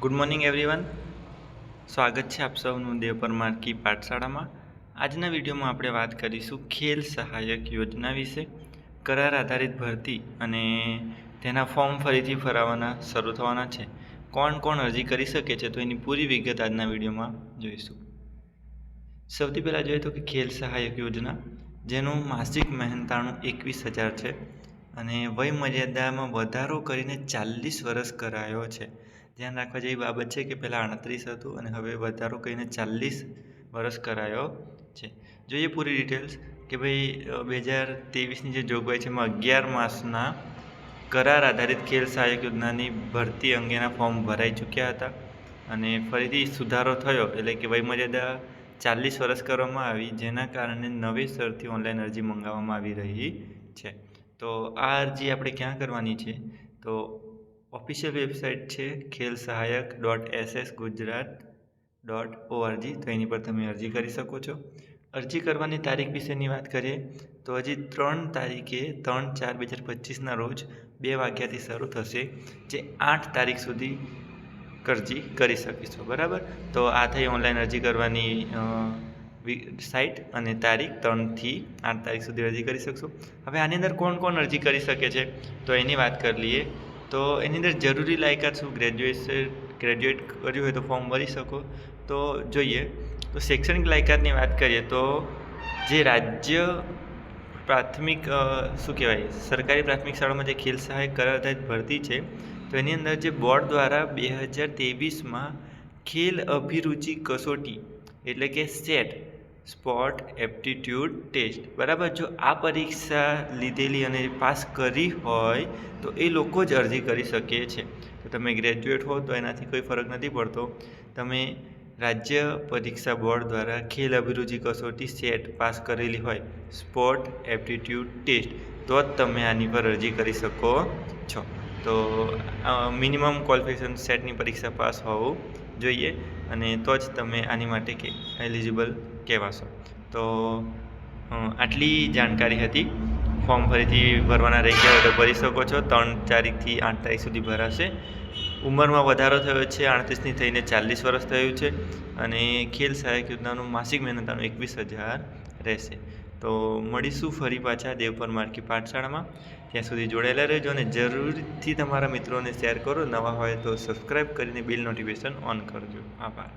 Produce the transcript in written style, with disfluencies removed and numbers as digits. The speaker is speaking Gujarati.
Good morning everyone. સ્વાગત છે આપ સૌનું દેવ પરમાર કી પાઠશાળામાં. આજના વિડીયોમાં આપણે વાત કરીશું ખેલ સહાયક યોજના વિશે. કરાર આધારિત ભરતી અને તેના ફોર્મ ફરીથી ભરાવાના શરૂ થવાના છે. કોણ કોણ અરજી કરી શકે છે, તો એની પૂરી વિગત આજના વિડીયોમાં જોઈશું. સૌથી પહેલાં જોઈએ તો કે ખેલ સહાયક યોજના, જેનું માસિક મહેનતાણું 21,000 છે અને વય મર્યાદામાં વધારો કરીને 40 વર્ષ કરાયો છે. ધ્યાન રાખવા જેવી બાબત છે કે પહેલાં 38 હતું અને હવે વધારો કરીને 40 વર્ષ કરાયો છે. જોઈએ પૂરી ડિટેલ્સ કે ભાઈ 2023ની જે જોગવાઈ છે એમાં 11 માસના કરાર આધારિત ખેલ સહાયક યોજનાની ભરતી અંગેના ફોર્મ ભરાઈ ચૂક્યા હતા અને ફરીથી સુધારો થયો, એટલે કે વયમર્યાદા 40 વર્ષ કરવામાં આવી, જેના કારણે નવેસરથી ઓનલાઈન અરજી મંગાવવામાં આવી રહી છે. તો આ અરજી આપણે ક્યાં કરવાની છે, તો ઓફિશિયલ વેબસાઇટ છે khelsahayak.ssgujarat.org. તો એની પર તમે અરજી કરી શકો છો. અરજી કરવાની તારીખ વિશેની વાત કરીએ તો હજી 3 તારીખે 3/4/2025ના રોજ 2 વાગ્યાથી શરૂ થશે, જે 8 તારીખ સુધી અરજી કરી શકીશો. બરાબર, તો આ થઈ ઓનલાઈન અરજી કરવાની સાઇટ અને તારીખ 3થી 8 તારીખ સુધી અરજી કરી શકશો. હવે આની અંદર કોણ કોણ અરજી કરી શકે છે, તો એની વાત કરી લઈએ. તો એની અંદર જરૂરી લાયકાત શું, ગ્રેજ્યુએટ કર્યું હોય તો ફોર્મ ભરી શકો. તો જોઈએ તો શૈક્ષણિક લાયકાતની વાત કરીએ તો જે રાજ્ય પ્રાથમિક સરકારી પ્રાથમિક શાળામાં જે ખેલ સહાયક કરાર આધારિત ભરતી છે, તો એની અંદર જે બોર્ડ દ્વારા 2023માં ખેલ અભિરુચિ કસોટી એટલે કે સેટ, સ્પોર્ટ એપ્ટિટ્યૂડ ટેસ્ટ, બરાબર, જો આ પરીક્ષા લીધેલી અને પાસ કરી હોય તો એ લોકો જ અરજી કરી શકે છે. તો તમે ગ્રેજ્યુએટ હો તો એનાથી કોઈ ફરક નથી પડતો. તમે રાજ્ય પરીક્ષા બોર્ડ દ્વારા ખેલ અભિરુચિ કસોટી સેટ પાસ કરેલી હોય, સ્પોર્ટ એપ્ટિટ્યૂડ ટેસ્ટ, તો જ તમે આની પર અરજી કરી શકો છો. તો મિનિમમ ક્વોલિફિકેશન સેટની પરીક્ષા પાસ હોવું જોઈએ અને તો જ તમે આની માટે એલિજિબલ કહેવાશો. તો આટલી જાણકારી હતી. ફોર્મ ફરીથી ભરવાના રહી ગયા હોય તો ભરી શકો છો. 3 તારીખથી 8 તારીખ સુધી ભરાશે. ઉંમરમાં વધારો થયો છે, 38ની થઈને 40 વર્ષ થયું છે અને ખેલ સહાયક યોજનાનું માસિક મહેનતાણું 21,000 રહેશે. તો મળીશું ફરી પાછા દેવ પરમાર કી પાઠશાળામાં. ત્યાં સુધી જોડાયેલા રહેજો અને જરૂરથી તમારા મિત્રોને શેર કરો. નવા હોય તો સબસ્ક્રાઈબ કરીને બેલ નોટિફિકેશન ઓન કરજો. આભાર.